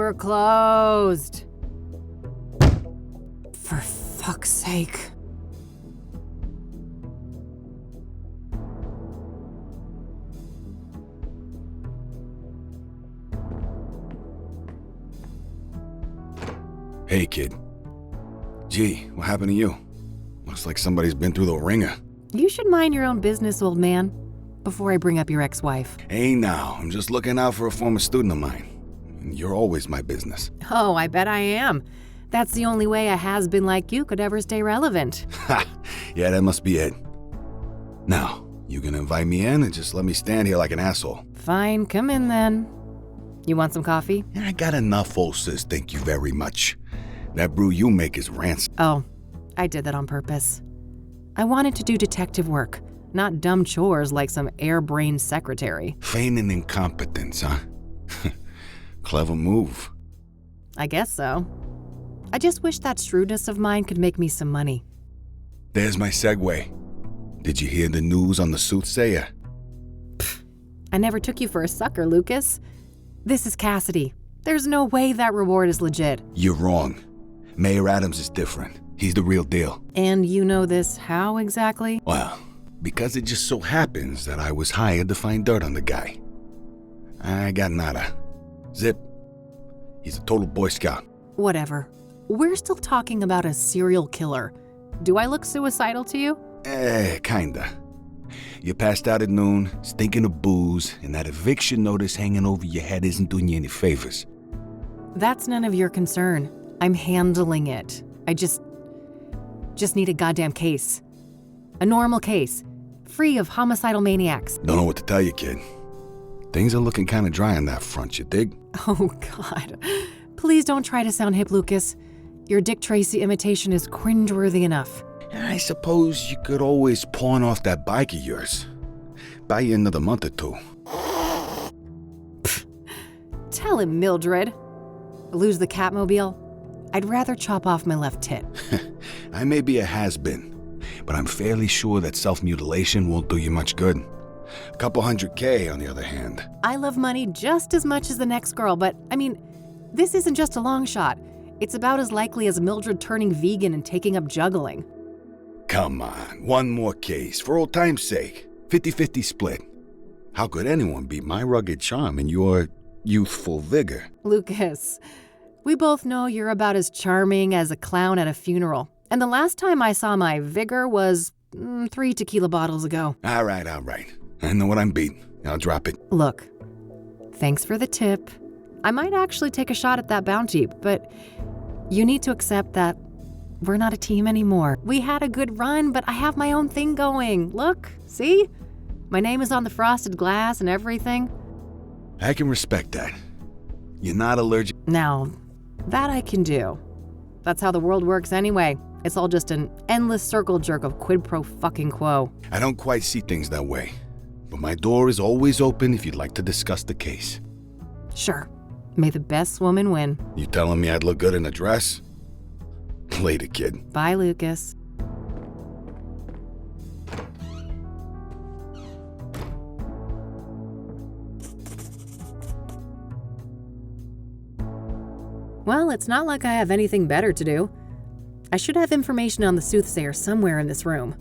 We're closed. For fuck's sake. Hey, kid. Gee, what happened to you? Looks like somebody's been through the ringer. You should mind your own business, old man, before I bring up your ex-wife. Hey now, I'm just looking out for a former student of mine. You're always my business. Oh, I bet I am. That's the only way a has-been like you could ever stay relevant. Ha! Yeah, that must be it. Now, you gonna invite me in and just let me stand here like an asshole? Fine, come in then. You want some coffee? Yeah, I got enough, old sis, thank you very much. That brew you make is rancid. Oh, I did that on purpose. I wanted to do detective work, not dumb chores like some airbrained secretary. Feigning incompetence, huh? Clever move. I guess so. I just wish that shrewdness of mine could make me some money. There's my segue. Did you hear the news on the Soothsayer? I never took you for a sucker, Lucas. This is Kassidy. There's no way that reward is legit. You're wrong. Mayor Adams is different. He's the real deal. And you know this how exactly? Well, because it just so happens that I was hired to find dirt on the guy. I got nada. Zip. He's a total Boy Scout. Whatever. We're still talking about a serial killer. Do I look suicidal to you? Kinda. You passed out at noon, stinking of booze, and that eviction notice hanging over your head isn't doing you any favors. That's none of your concern. I'm handling it. I just need a goddamn case. A normal case. Free of homicidal maniacs. Don't know what to tell you, kid. Things are looking kinda dry on that front, you dig? Oh, God. Please don't try to sound hip, Lucas. Your Dick Tracy imitation is cringeworthy enough. I suppose you could always pawn off that bike of yours. Buy you another month or two. Tell him, Mildred. Lose the Katmobile? I'd rather chop off my left tit. I may be a has-been, but I'm fairly sure that self-mutilation won't do you much good. A couple $100K, on the other hand. I love money just as much as the next girl, but, I mean, this isn't just a long shot. It's about as likely as Mildred turning vegan and taking up juggling. Come on, one more case, for old time's sake. 50-50 split. How could anyone beat my rugged charm and your youthful vigor? Lucas, we both know you're about as charming as a clown at a funeral. And the last time I saw my vigor was 3 tequila bottles ago. All right. I know what I'm beating. I'll drop it. Look, thanks for the tip. I might actually take a shot at that bounty, but you need to accept that we're not a team anymore. We had a good run, but I have my own thing going. Look, see? My name is on the frosted glass and everything. I can respect that. You're not allergic. Now, that I can do. That's how the world works anyway. It's all just an endless circle jerk of quid pro fucking quo. I don't quite see things that way, but my door is always open if you'd like to discuss the case. Sure. May the best woman win. You telling me I'd look good in a dress? Later, kid. Bye, Lucas. Well, it's not like I have anything better to do. I should have information on the Soothsayer somewhere in this room.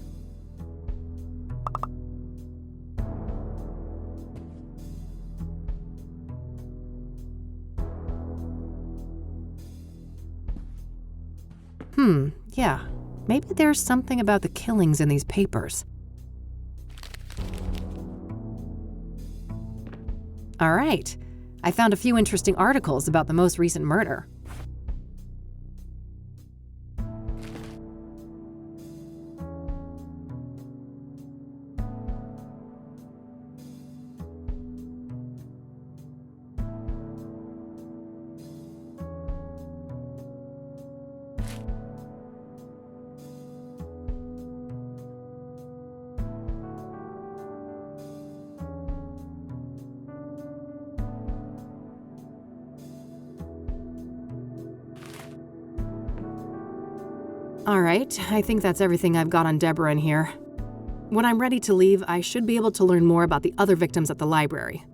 Yeah. Maybe there's something about the killings in these papers. All right. I found a few interesting articles about the most recent murder. All right, I think that's everything I've got on Deborah in here. When I'm ready to leave, I should be able to learn more about the other victims at the library.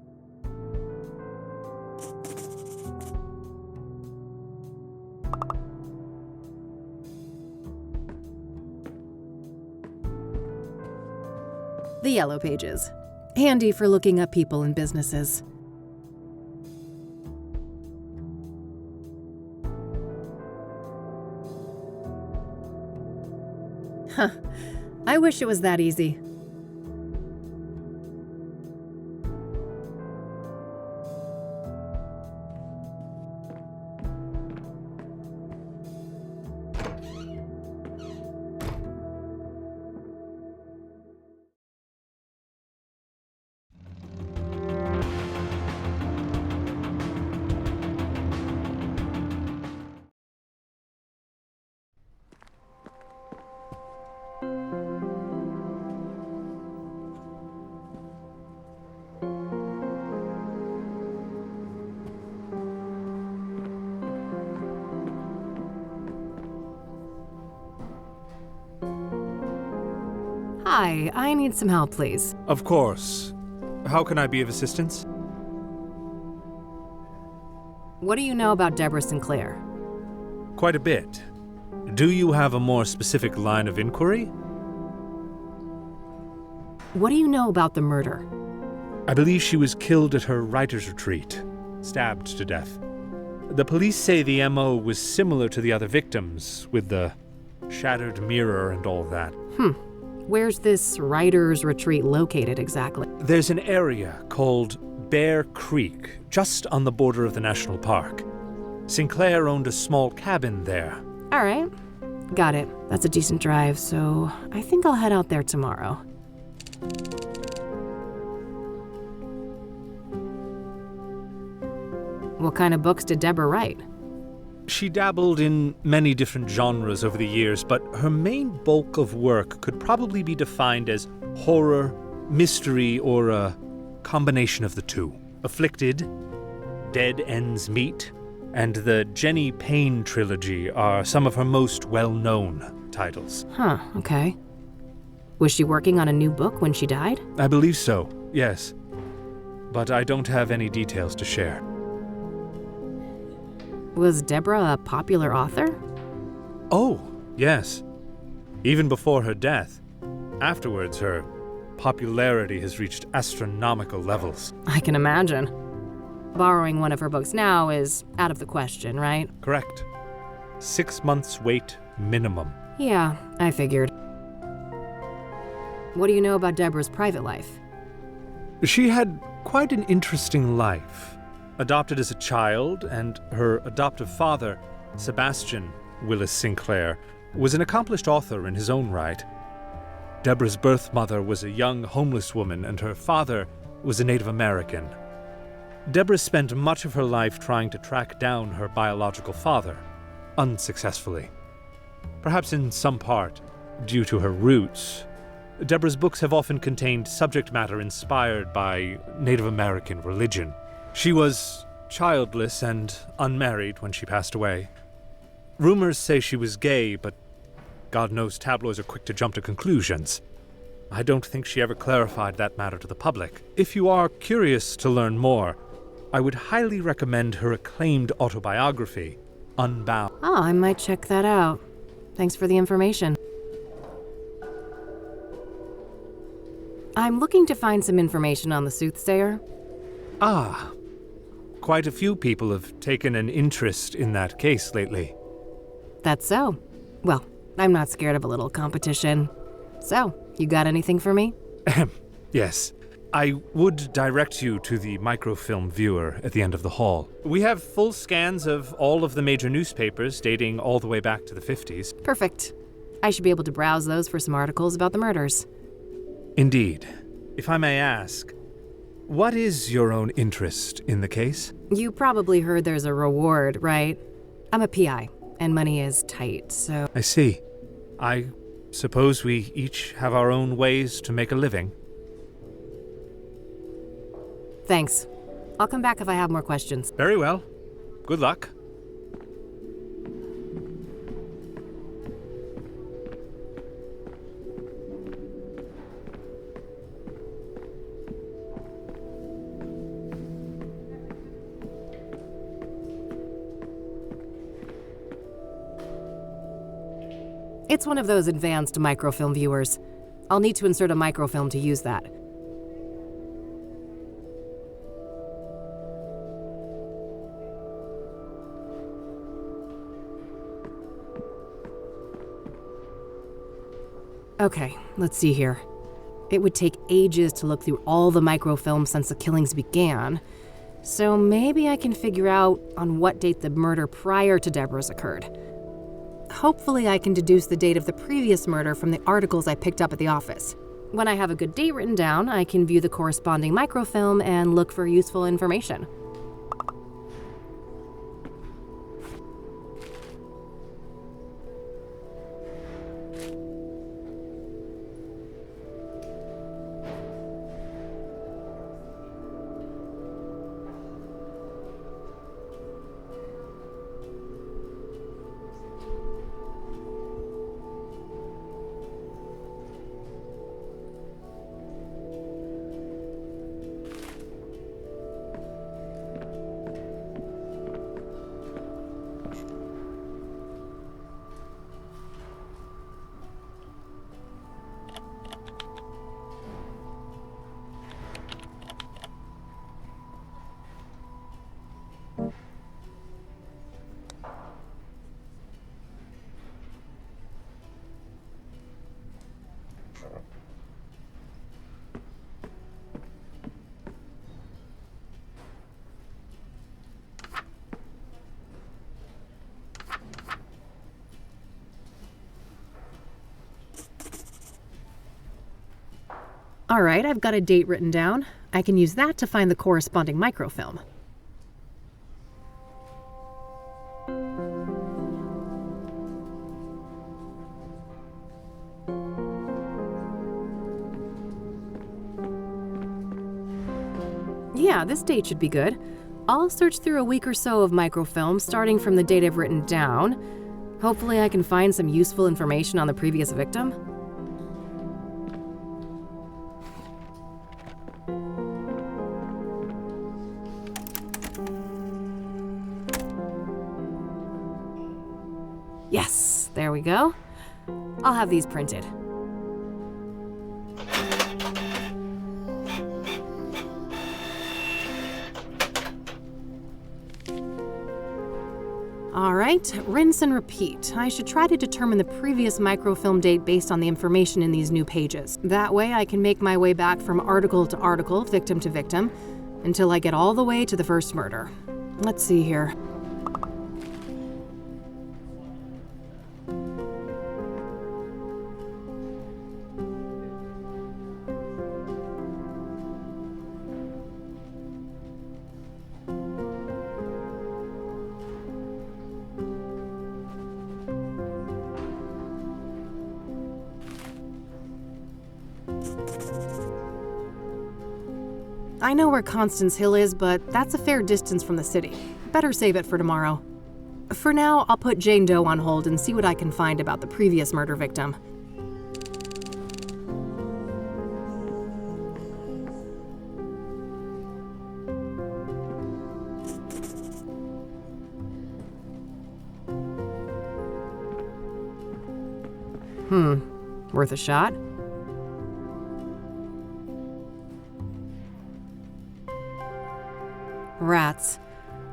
The yellow pages. Handy for looking up people and businesses. Huh. I wish it was that easy. Hi, I need some help, please. Of course. How can I be of assistance? What do you know about Deborah Sinclair? Quite a bit. Do you have a more specific line of inquiry? What do you know about the murder? I believe she was killed at her writer's retreat, stabbed to death. The police say the MO was similar to the other victims, with the shattered mirror and all that. Where's this writer's retreat located exactly? There's an area called Bear Creek, just on the border of the national park. Sinclair owned a small cabin there. All right. Got it. That's a decent drive, so I think I'll head out there tomorrow. What kind of books did Deborah write? She dabbled in many different genres over the years, but her main bulk of work could probably be defined as horror, mystery, or a combination of the two. Afflicted, Dead Ends Meet, and the Jenny Payne trilogy are some of her most well-known titles. Huh, okay. Was she working on a new book when she died? I believe so, yes. But I don't have any details to share. Was Deborah a popular author? Oh, yes. Even before her death. Afterwards, her popularity has reached astronomical levels. I can imagine. Borrowing one of her books now is out of the question, right? Correct. 6 months wait minimum. Yeah, I figured. What do you know about Deborah's private life? She had quite an interesting life. Adopted as a child, and her adoptive father, Sebastian Willis Sinclair, was an accomplished author in his own right. Deborah's birth mother was a young homeless woman, and her father was a Native American. Deborah spent much of her life trying to track down her biological father, unsuccessfully. Perhaps in some part, due to her roots, Deborah's books have often contained subject matter inspired by Native American religion. She was childless and unmarried when she passed away. Rumors say she was gay, but God knows tabloids are quick to jump to conclusions. I don't think she ever clarified that matter to the public. If you are curious to learn more, I would highly recommend her acclaimed autobiography, Unbound. Oh, I might check that out. Thanks for the information. I'm looking to find some information on the Soothsayer. Ah, quite a few people have taken an interest in that case lately. That's so. Well, I'm not scared of a little competition. So, you got anything for me? Yes. I would direct you to the microfilm viewer at the end of the hall. We have full scans of all of the major newspapers dating all the way back to the 50s. Perfect. I should be able to browse those for some articles about the murders. Indeed. If I may ask, what is your own interest in the case? You probably heard there's a reward, right? I'm a PI, and money is tight, so... I see. I suppose we each have our own ways to make a living. Thanks. I'll come back if I have more questions. Very well. Good luck. It's one of those advanced microfilm viewers. I'll need to insert a microfilm to use that. Okay, let's see here. It would take ages to look through all the microfilms since the killings began, so maybe I can figure out on what date the murder prior to Deborah's occurred. Hopefully I can deduce the date of the previous murder from the articles I picked up at the office. When I have a good date written down, I can view the corresponding microfilm and look for useful information. Alright, I've got a date written down. I can use that to find the corresponding microfilm. Yeah, this date should be good. I'll search through a week or so of microfilm, starting from the date I've written down. Hopefully I can find some useful information on the previous victim. Yes, there we go. I'll have these printed. All right, rinse and repeat. I should try to determine the previous microfilm date based on the information in these new pages. That way I can make my way back from article to article, victim to victim, until I get all the way to the first murder. Let's see here. I know where Constance Hill is, but that's a fair distance from the city. Better save it for tomorrow. For now, I'll put Jane Doe on hold and see what I can find about the previous murder victim. Worth a shot? Rats.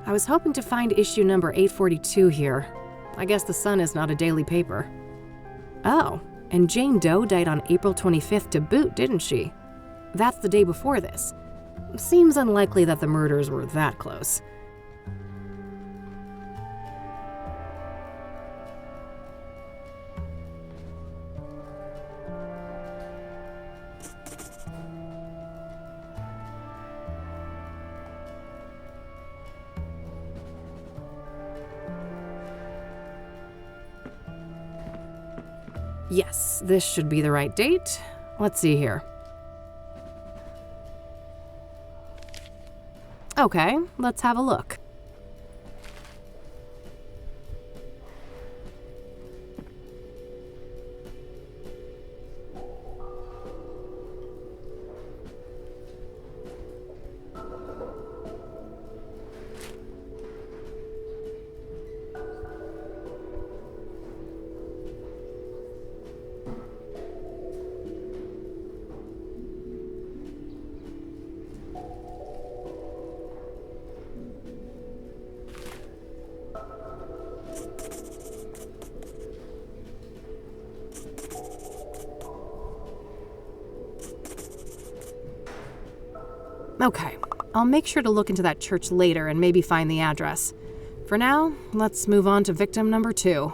I was hoping to find issue number 842 here. I guess the Sun is not a daily paper. Oh, and Jane Doe died on April 25th to boot, didn't she? That's the day before this. Seems unlikely that the murders were that close. Yes, this should be the right date. Let's see here. Okay, let's have a look. Okay, I'll make sure to look into that church later and maybe find the address. For now, let's move on to victim number 2.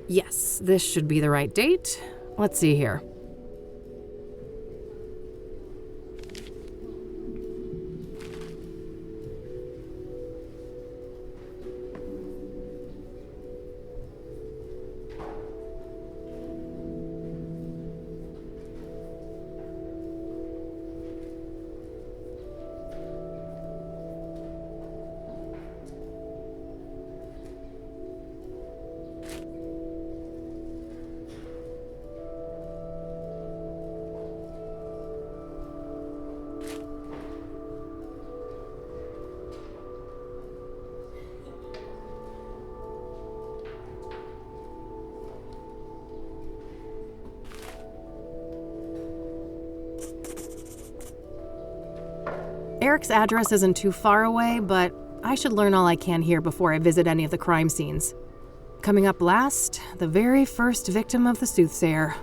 Yes, this should be the right date. Let's see here. Eric's address isn't too far away, but I should learn all I can here before I visit any of the crime scenes. Coming up last, the very first victim of the Soothsayer.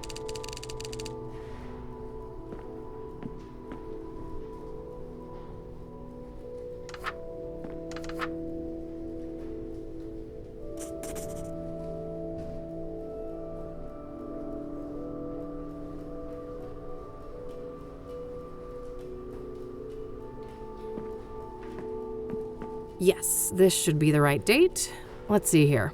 Yes, this should be the right date. Let's see here.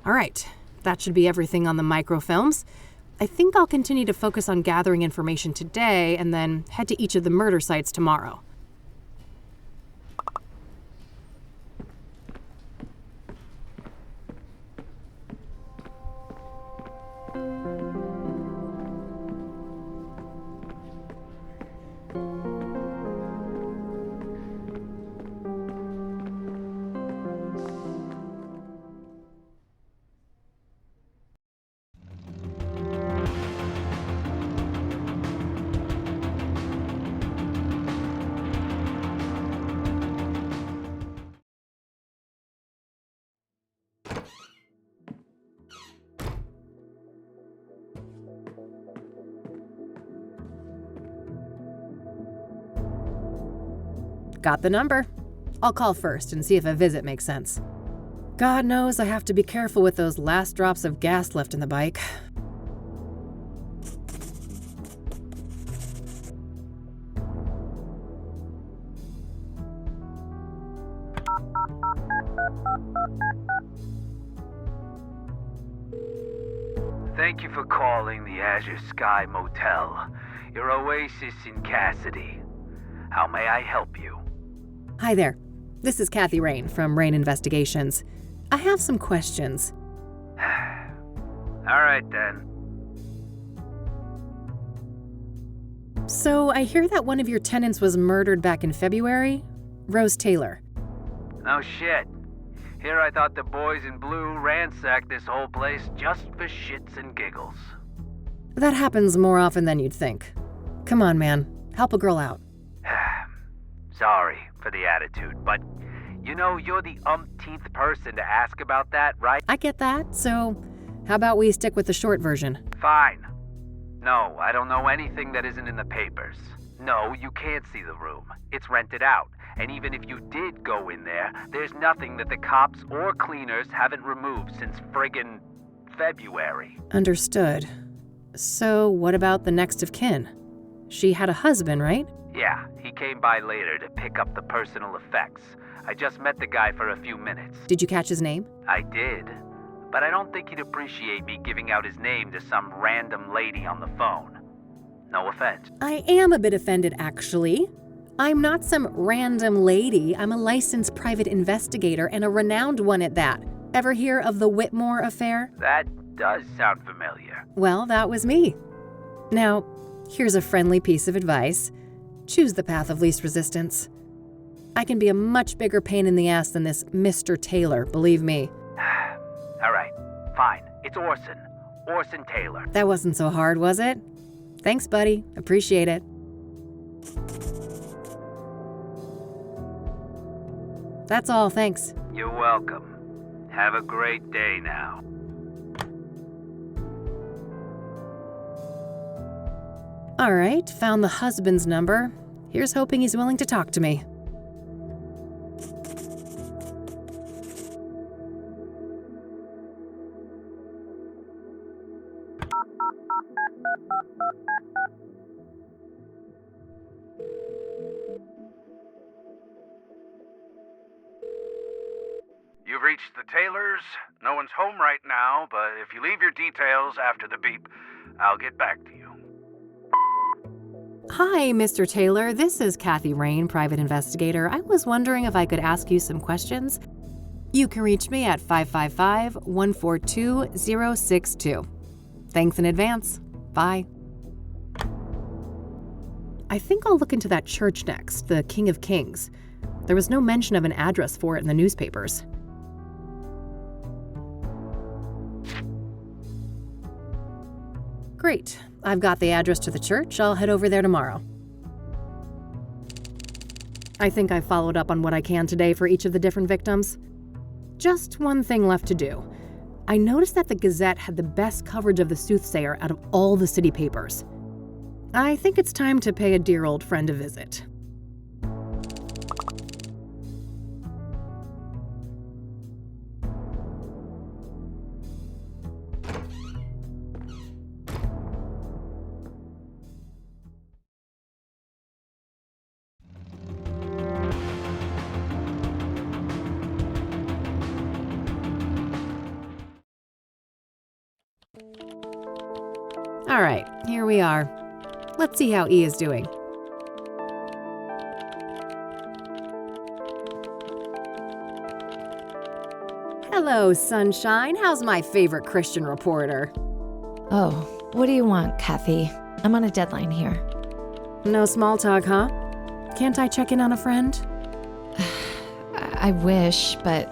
All right, that should be everything on the microfilms. I think I'll continue to focus on gathering information today and then head to each of the murder sites tomorrow. Got the number. I'll call first and see if a visit makes sense. God knows I have to be careful with those last drops of gas left in the bike. Thank you for calling the Azure Sky Motel, your oasis in Kassidy. How may I help you? Hi there. This is Kathy Rain from Rain Investigations. I have some questions. All right, then. So, I hear that one of your tenants was murdered back in February? Rose Taylor. No shit. Here I thought the boys in blue ransacked this whole place just for shits and giggles. That happens more often than you'd think. Come on, man. Help a girl out. Sorry for the attitude, but you know you're the umpteenth person to ask about that, right? I get that, so how about we stick with the short version? Fine. No, I don't know anything that isn't in the papers. No, you can't see the room. It's rented out. And even if you did go in there, there's nothing that the cops or cleaners haven't removed since friggin' February. Understood. So what about the next of kin? She had a husband, right? Yeah, he came by later to pick up the personal effects. I just met the guy for a few minutes. Did you catch his name? I did, but I don't think he'd appreciate me giving out his name to some random lady on the phone. No offense. I am a bit offended, actually. I'm not some random lady. I'm a licensed private investigator, and a renowned one at that. Ever hear of the Whitmore affair? That does sound familiar. Well, that was me. Now, here's a friendly piece of advice. Choose the path of least resistance. I can be a much bigger pain in the ass than this Mr. Taylor, believe me. All right, fine. It's Orson. Orson Taylor. That wasn't so hard, was it? Thanks, buddy. Appreciate it. That's all, thanks. You're welcome. Have a great day now. All right, found the husband's number. Here's hoping he's willing to talk to me. You've reached the Taylors. No one's home right now, but if you leave your details after the beep, I'll get back to you. Hi, Mr. Taylor. This is Kathy Rain, private investigator. I was wondering if I could ask you some questions. You can reach me at 555-142-062. Thanks in advance. Bye. I think I'll look into that church next, the King of Kings. There was no mention of an address for it in the newspapers. Great. I've got the address to the church. I'll head over there tomorrow. I think I've followed up on what I can today for each of the different victims. Just one thing left to do. I noticed that the Gazette had the best coverage of the Soothsayer out of all the city papers. I think it's time to pay a dear old friend a visit. All right, here we are. Let's see how E is doing. Hello, sunshine. How's my favorite Christian reporter? Oh, what do you want, Kathy? I'm on a deadline here. No small talk, huh? Can't I check in on a friend? I wish, but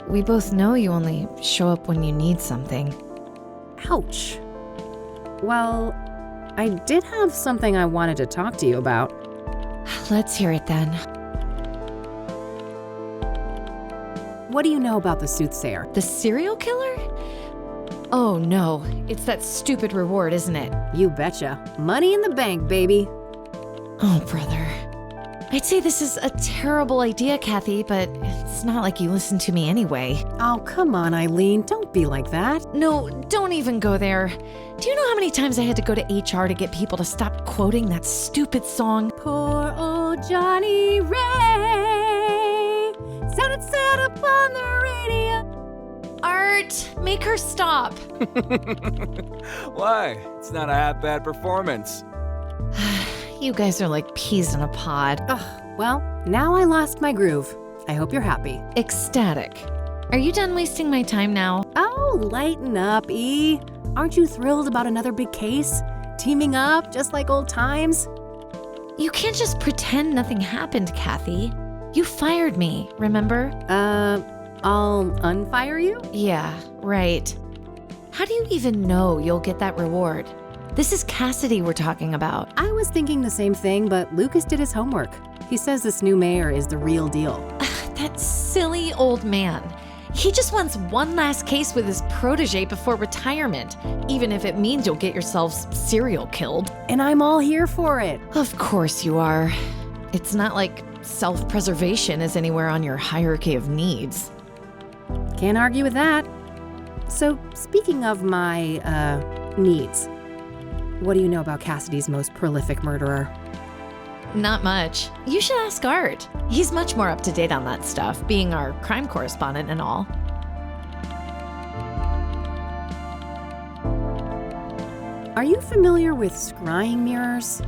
we both know you only show up when you need something. Ouch. Well, I did have something I wanted to talk to you about. Let's hear it then. What do you know about the Soothsayer? The serial killer? Oh no, it's that stupid reward, isn't it? You betcha. Money in the bank, baby. Oh, brother. I'd say this is a terrible idea, Kathy, but it's not like you listen to me anyway. Oh, come on, Eileen. Don't be like that. No, don't even go there. Do you know how many times I had to go to HR to get people to stop quoting that stupid song? Poor old Johnny Ray sounded sad upon the radio. Art, make her stop. Why? It's not a half-bad performance. You guys are like peas in a pod. Ugh, well, now I lost my groove. I hope you're happy. Ecstatic. Are you done wasting my time now? Oh, lighten up, E. Aren't you thrilled about another big case? Teaming up, just like old times? You can't just pretend nothing happened, Kathy. You fired me, remember? I'll unfire you? Yeah, right. How do you even know you'll get that reward? This is Kassidy we're talking about. I was thinking the same thing, but Lucas did his homework. He says this new mayor is the real deal. That silly old man. He just wants one last case with his protege before retirement, even if it means you'll get yourselves serial killed. And I'm all here for it. Of course you are. It's not like self-preservation is anywhere on your hierarchy of needs. Can't argue with that. So, speaking of my, needs, what do you know about Kassidy's most prolific murderer? Not much. You should ask Art. He's much more up to date on that stuff, being our crime correspondent and all. Are you familiar with scrying mirrors?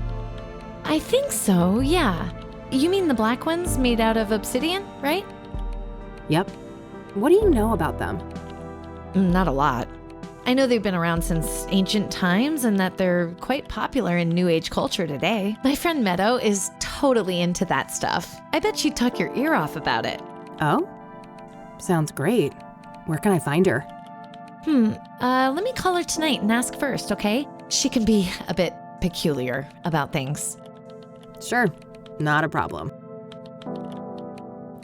I think so, yeah. You mean the black ones made out of obsidian, right? Yep. What do you know about them? Not a lot. I know they've been around since ancient times and that they're quite popular in New Age culture today. My friend Meadow is totally into that stuff. I bet she'd talk your ear off about it. Oh? Sounds great. Where can I find her? Let me call her tonight and ask first, okay? She can be a bit peculiar about things. Sure, not a problem.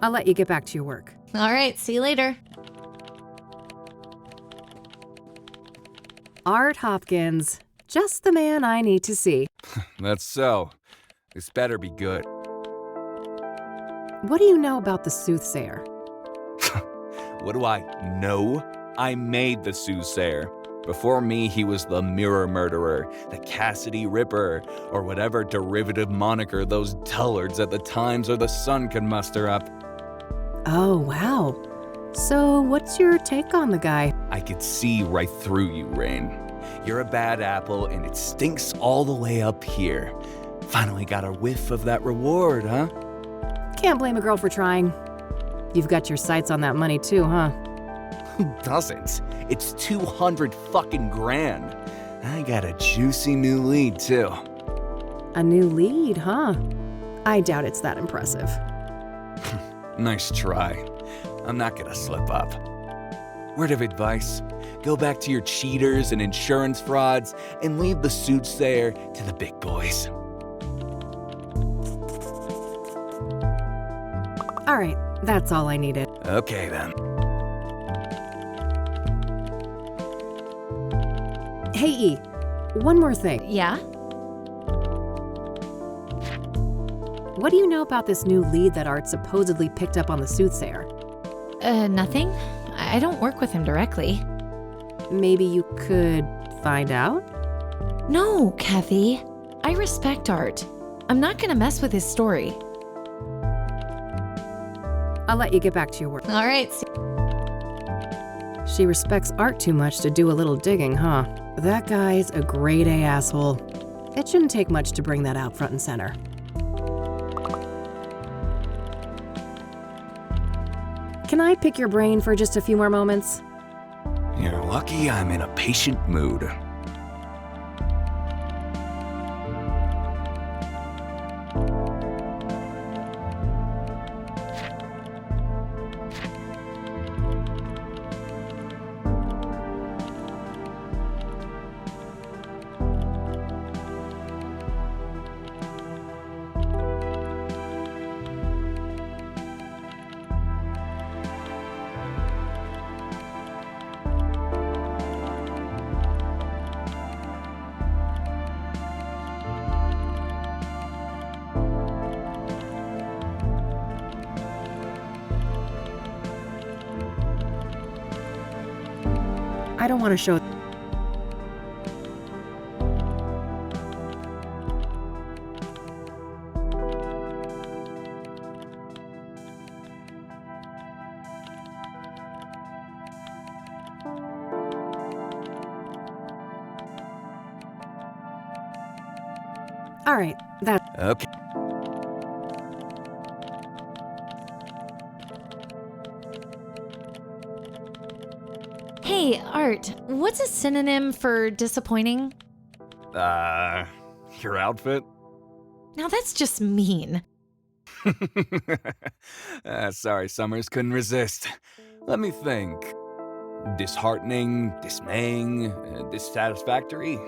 I'll let you get back to your work. All right, see you later. Art Hopkins, just the man I need to see. That's so. This better be good. What do you know about the Soothsayer? What do I know? I made the Soothsayer. Before me, he was the Mirror Murderer, the Kassidy Ripper, or whatever derivative moniker those dullards at the Times or the Sun can muster up. Oh, wow. So what's your take on the guy? I could see right through you, Rain. You're a bad apple, and it stinks all the way up here. Finally got a whiff of that reward, huh? Can't blame a girl for trying. You've got your sights on that money too, huh? Who doesn't? It's 200 fucking grand. I got a juicy new lead, too. A new lead, huh? I doubt it's that impressive. Nice try. I'm not gonna slip up. Word of advice, go back to your cheaters and insurance frauds and leave the Soothsayer to the big boys. All right, that's all I needed. Okay then. Hey, E, one more thing. Yeah? What do you know about this new lead that Art supposedly picked up on the Soothsayer? Nothing. I don't work with him directly. Maybe you could find out? No, Kathy. I respect Art. I'm not gonna mess with his story. I'll let you get back to your work. All right. She respects Art too much to do a little digging, huh? That guy's a grade A asshole. It shouldn't take much to bring that out front and center. Can I pick your brain for just a few more moments? You're lucky I'm in a patient mood. I don't want to show. All right, that. Okay. Hey, Art, what's a synonym for disappointing? Your outfit? Now that's just mean. Sorry, Summers, couldn't resist. Let me think. Disheartening, dismaying, dissatisfactory?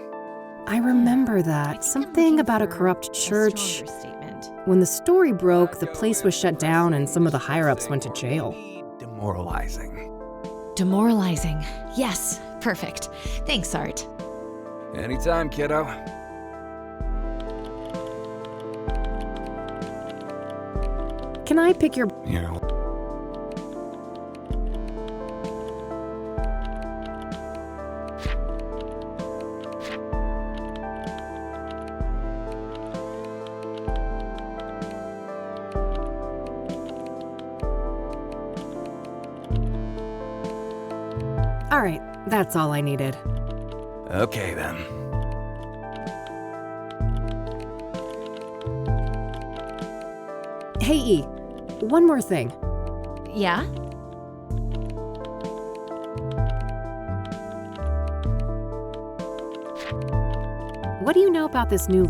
I remember that. Something about a corrupt church. When the story broke, the place was shut down and some of the higher-ups went to jail. Demoralizing. Demoralizing. Yes, perfect. Thanks, Art. Anytime, kiddo. Can I pick your... Yeah. All right, that's all I needed. Okay then. Hey, E, one more thing. Yeah? What do you know about this new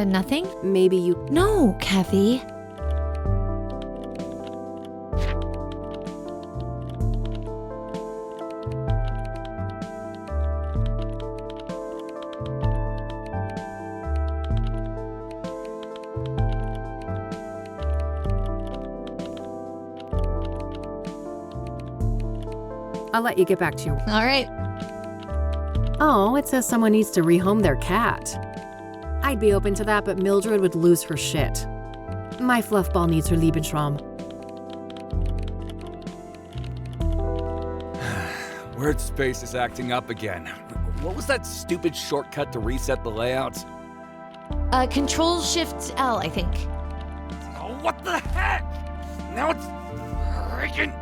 Nothing? Maybe you... No, Kathy. I'll let you get back to your... All right. Oh, it says someone needs to rehome their cat. I'd be open to that, but Mildred would lose her shit. My fluffball needs her Lebensraum. Word space is acting up again. What was that stupid shortcut to reset the layout? Control-Shift-L, I think. Oh, what the heck? Now it's freaking...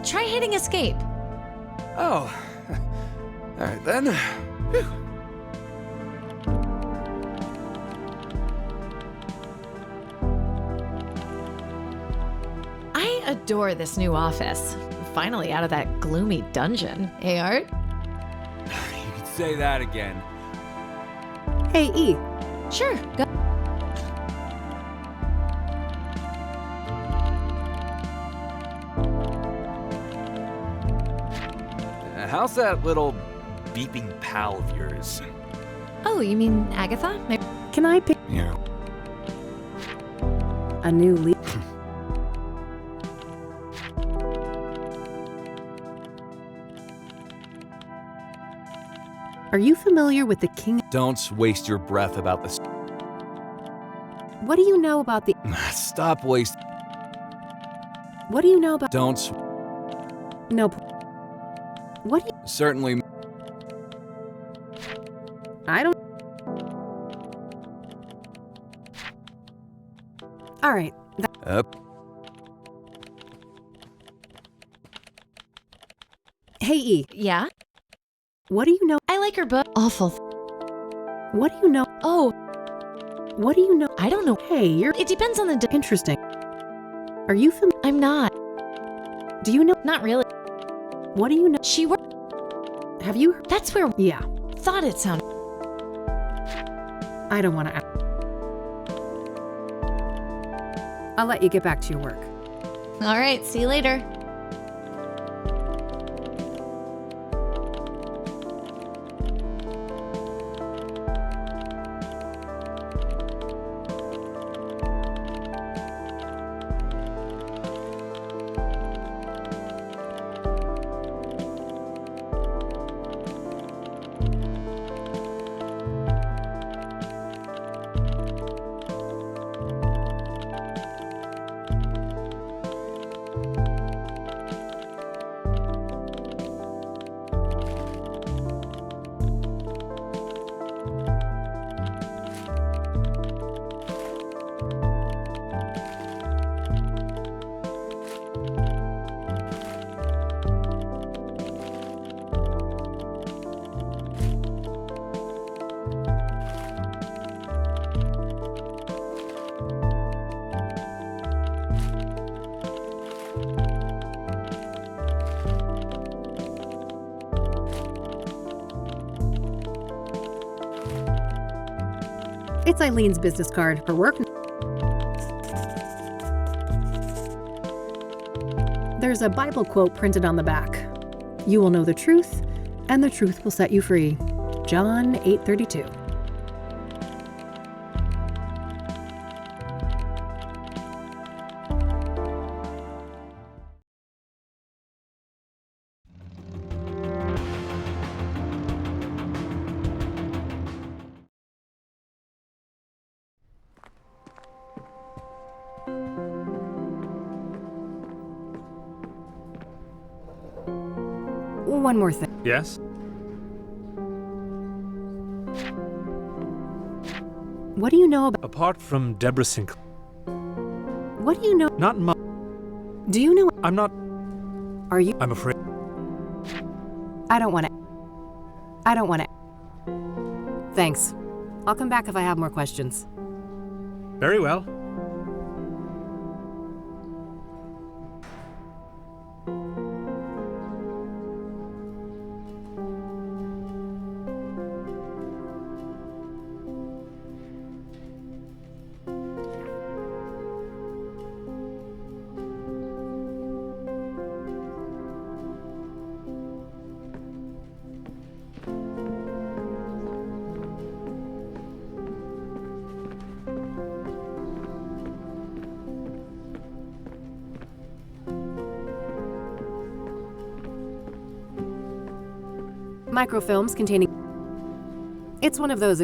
Try hitting escape. Oh. Alright then. Whew. I adore this new office. Finally out of that gloomy dungeon. Hey, Art? You could say that again. Hey, E, Sure, go. How's that little beeping pal of yours? Oh, you mean Agatha? can I pick Yeah. a new lead? Are you familiar with the king? Don't waste your breath about this. What do you know about the... Stop wasting. What do you know about... Don't. No. What do you... Certainly. I don't... All right. Hey, E, Yeah? what do you know? I like her book. Awful. What do you know? Oh, What do you know? I don't know. Hey, you're It depends on the... interesting. Are you familiar? I'm not. Do you know? Not really. What do you know? She worked... Have you... That's where... Yeah, Thought it sounded... I don't want to... I'll let you get back to your work. All right, see you later. It's Eileen's business card. Her work. There's a Bible quote printed on the back. You will know the truth, and the truth will set you free. John 8:32. One more thing. Yes? What do you know about... Apart from Deborah Sinclair. What do you know... Not much. Do you know... I'm not. Are you... I'm afraid. I don't want to... Thanks. I'll come back if I have more questions. Very well. Microfilms containing... It's one of those...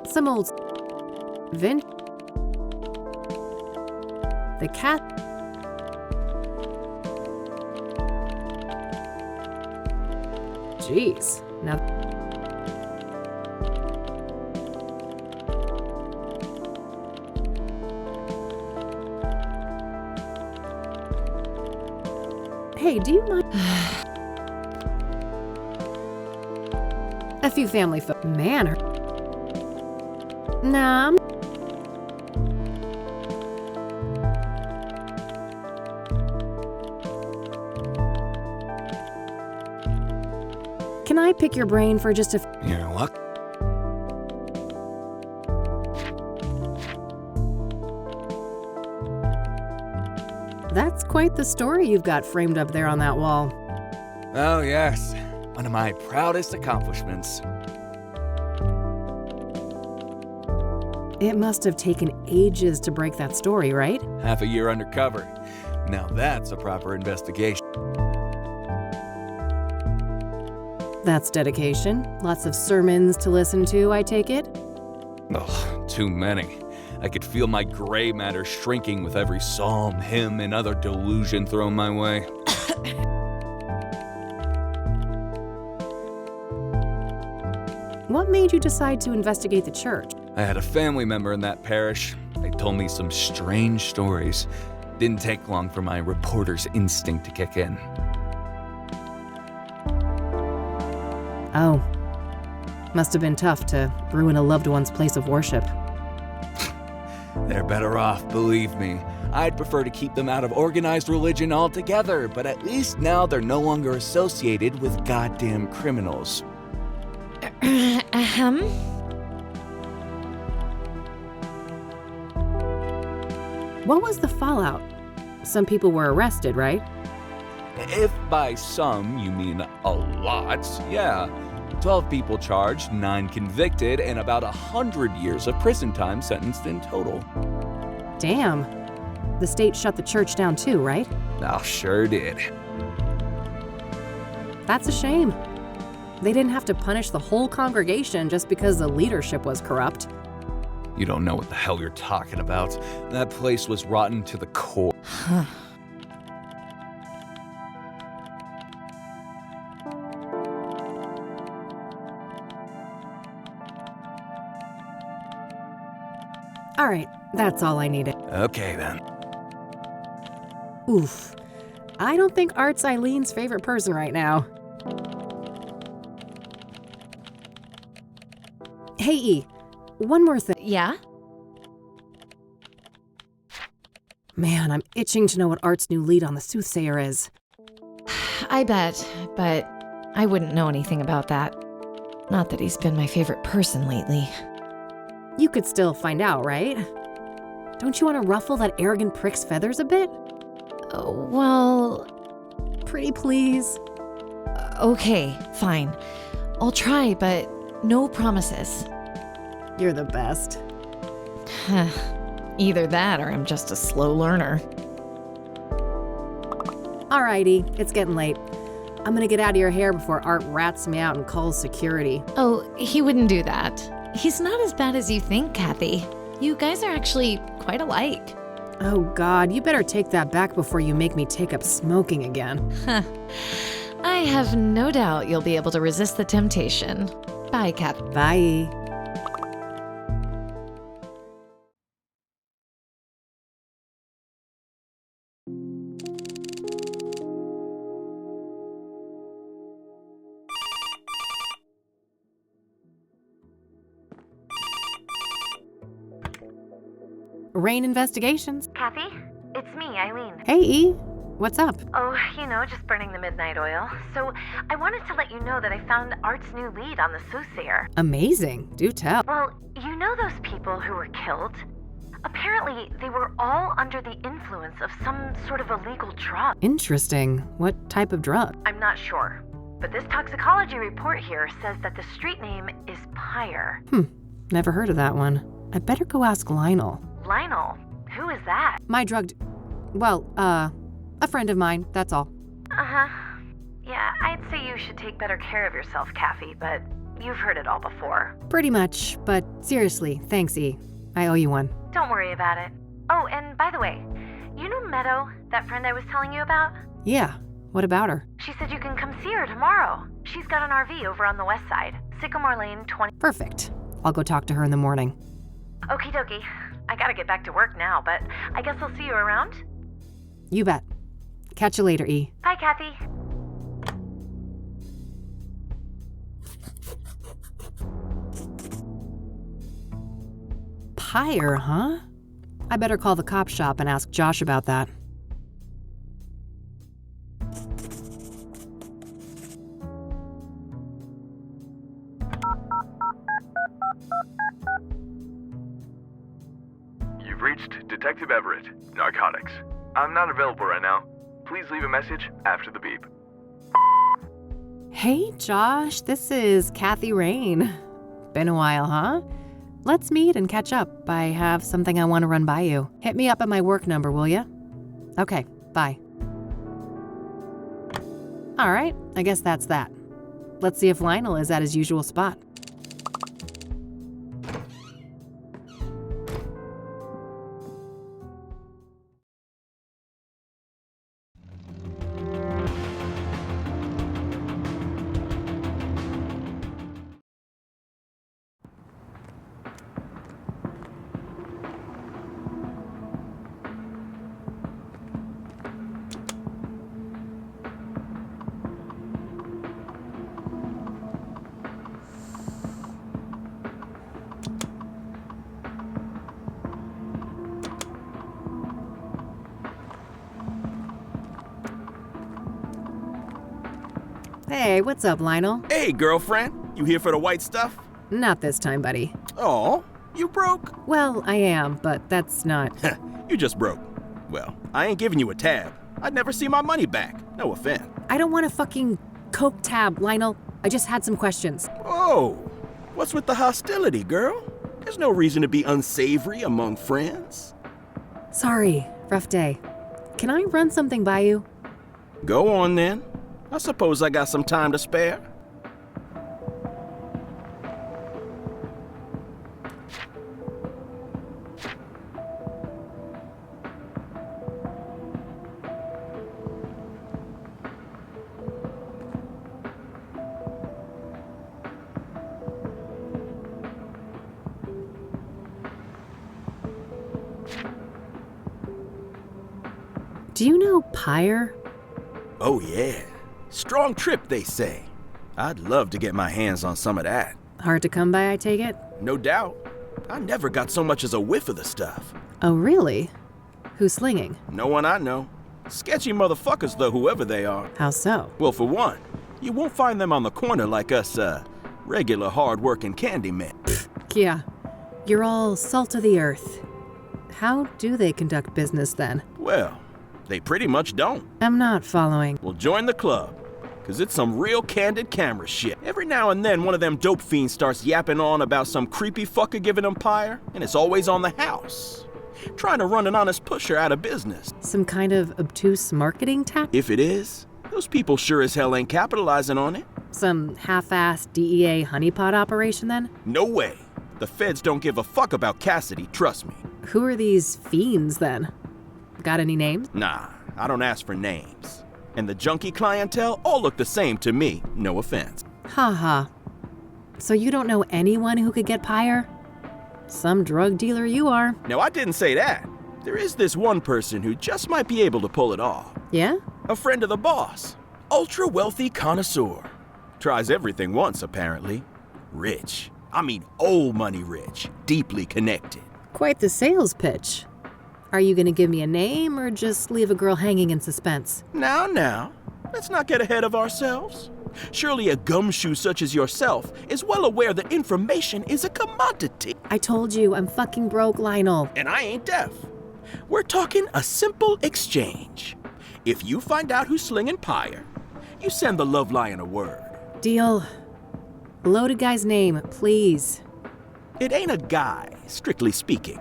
Some old... Vin... The cat... Jeez. Now... Hey, do you mind... A few family Man, nah. Can I pick your brain for just a... You know what? That's quite the story you've got framed up there on that wall. Oh, yes. One of my proudest accomplishments. It must have taken ages to break that story, right? Half a year undercover. Now that's a proper investigation. That's dedication. Lots of sermons to listen to, I take it? Oh, too many. I could feel my gray matter shrinking with every psalm, hymn, and other delusion thrown my way. What made you decide to investigate the church? I had a family member in that parish. They told me some strange stories. Didn't take long for my reporter's instinct to kick in. Oh. Must have been tough to ruin a loved one's place of worship. They're better off, believe me. I'd prefer to keep them out of organized religion altogether, but at least now they're no longer associated with goddamn criminals. What was the fallout? Some people were arrested, right? If by some you mean a lot, yeah. 12 people charged, 9 convicted, and about 100 years of prison time sentenced in total. Damn. The state shut the church down too, right? Oh, sure did. That's a shame. They didn't have to punish the whole congregation just because the leadership was corrupt. You don't know what the hell you're talking about. That place was rotten to the core. Huh. All right, that's all I needed. Okay, then. Oof. I don't think Art's Eileen's favorite person right now. Hey, E, one more thing. Yeah? Man, I'm itching to know what Art's new lead on the Soothsayer is. I bet, but I wouldn't know anything about that. Not that he's been my favorite person lately. You could still find out, right? Don't you want to ruffle that arrogant prick's feathers a bit? Well, Pretty please. okay, fine. I'll try, but no promises. You're the best. Either that or I'm just a slow learner. Alrighty, it's getting late. I'm gonna get out of your hair before Art rats me out and calls security. Oh, he wouldn't do that. He's not as bad as you think, Kathy. You guys are actually quite alike. Oh God, you better take that back before you make me take up smoking again. I have no doubt you'll be able to resist the temptation. Bye, Kathy. Bye. Rain Investigations. Kathy, it's me, Eileen. Hey, E. What's up? Oh, just burning the midnight oil. So I wanted to let you know that I found Art's new lead on the Soothsayer. Amazing. Do tell. Well, you know those people who were killed? Apparently, they were all under the influence of some sort of illegal drug. Interesting. What type of drug? I'm not sure, but this toxicology report here says that the street name is Pyre. Never heard of that one. I better go ask Lionel. Lionel? Who is that? My a friend of mine, that's all. Uh-huh. Yeah, I'd say you should take better care of yourself, Kathy, but you've heard it all before. Pretty much, but seriously, thanks, E. I owe you one. Don't worry about it. Oh, and by the way, you know Meadow, that friend I was telling you about? Yeah, what about her? She said you can come see her tomorrow. She's got an RV over on the west side, Sycamore Lane 20. Perfect. I'll go talk to her in the morning. Okie dokie. I gotta get back to work now, but I guess I'll see you around. You bet. Catch you later, E. Bye, Kathy. Pyre, huh? I better call the cop shop and ask Josh about that. You've reached Detective Everett, Narcotics. I'm not available right now. Please leave a message after the beep. Hey, Josh, this is Kathy Rain. Been a while, huh? Let's meet and catch up. I have something I want to run by you. Hit me up at my work number, will ya? Okay, bye. All right, I guess that's that. Let's see if Lionel is at his usual spot. Hey, what's up, Lionel? Hey, girlfriend. You here for the white stuff? Not this time, buddy. Oh, you broke? Well, I am, but that's not... You just broke. Well, I ain't giving you a tab. I'd never see my money back. No offense. I don't want a fucking Coke tab, Lionel. I just had some questions. Oh, what's with the hostility, girl? There's no reason to be unsavory among friends. Sorry, rough day. Can I run something by you? Go on, then. I suppose I got some time to spare. Do you know Pyre? Oh, yeah. Strong trip, they say. I'd love to get my hands on some of that. Hard to come by, I take it? No doubt. I never got so much as a whiff of the stuff. Oh, really? Who's slinging? No one I know. Sketchy motherfuckers, though, whoever they are. How so? Well, for one, you won't find them on the corner like us, regular hard-working candy men. Yeah, you're all salt of the earth. How do they conduct business then? Well, they pretty much don't. I'm not following. Well, join the club, cause it's some real candid camera shit. Every now and then one of them dope fiends starts yapping on about some creepy fucker giving empire, and it's always on the house. Trying to run an honest pusher out of business. Some kind of obtuse marketing tactic? If it is, those people sure as hell ain't capitalizing on it. Some half-assed DEA honeypot operation then? No way. The feds don't give a fuck about Kassidy, trust me. Who are these fiends then? Got any names? Nah, I don't ask for names. And the junkie clientele all look the same to me, no offense. Ha. So you don't know anyone who could get Pyre? Some drug dealer you are. Now, I didn't say that. There is this one person who just might be able to pull it off. Yeah? A friend of the boss. Ultra wealthy connoisseur. Tries everything once, apparently. Rich. I mean old money rich. Deeply connected. Quite the sales pitch. Are you gonna give me a name or just leave a girl hanging in suspense? Now. Let's not get ahead of ourselves. Surely a gumshoe such as yourself is well aware that information is a commodity. I told you, I'm fucking broke, Lionel. And I ain't deaf. We're talking a simple exchange. If you find out who's slinging Pyre, you send the Love Lion a word. Deal. Loaded guy's name, please. It ain't a guy, strictly speaking.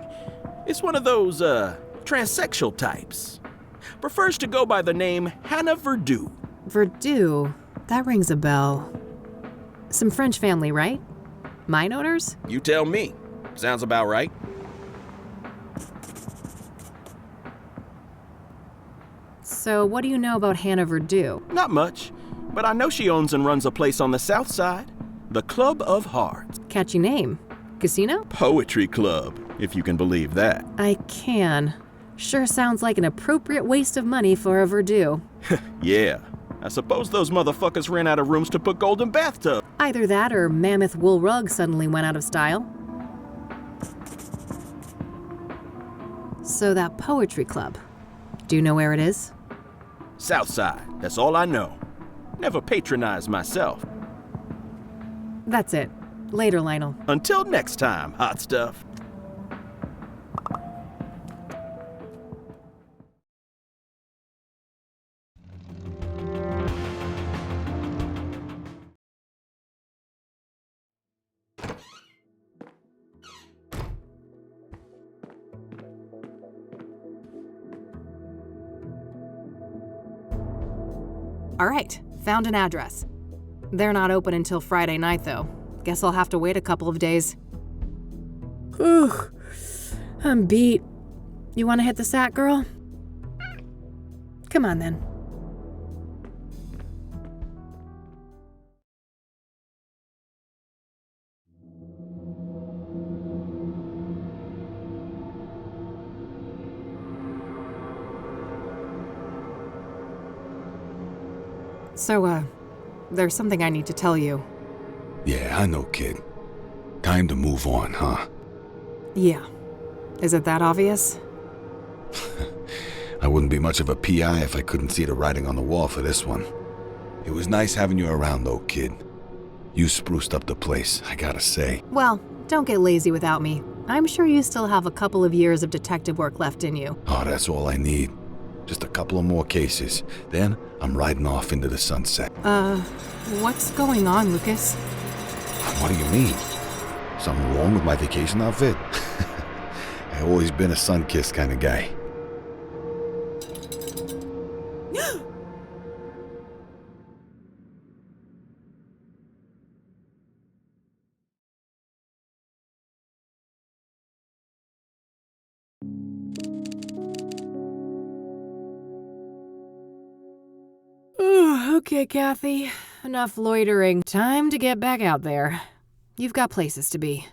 It's one of those, transsexual types. Prefers to go by the name Hannah Verdu. Verdu? That rings a bell. Some French family, right? Mine owners? You tell me. Sounds about right. So what do you know about Hannah Verdu? Not much, but I know she owns and runs a place on the south side. The Club of Hearts. Catchy name. Casino? Poetry club, if you can believe that. I can. Sure sounds like an appropriate waste of money for a Verdu. Yeah. I suppose those motherfuckers ran out of rooms to put golden bathtub. Either that or mammoth wool rug suddenly went out of style. So that poetry club, do you know where it is? South side, that's all I know. Never patronized myself. That's it. Later, Lionel. Until next time, hot stuff. All right, found an address. They're not open until Friday night, though. Guess I'll have to wait a couple of days. Ugh, I'm beat. You want to hit the sack, girl? Come on, then. So, there's something I need to tell you. Yeah, I know, kid. Time to move on, huh? Yeah. Is it that obvious? I wouldn't be much of a PI if I couldn't see the writing on the wall for this one. It was nice having you around, though, kid. You spruced up the place, I gotta say. Well, don't get lazy without me. I'm sure you still have a couple of years of detective work left in you. Oh, that's all I need. Just a couple of more cases. Then I'm riding off into the sunset. What's going on, Lucas? What do you mean? Something wrong with my vacation outfit? I've always been a sun-kissed kind of guy. Okay, Kathy. Enough loitering. Time to get back out there. You've got places to be.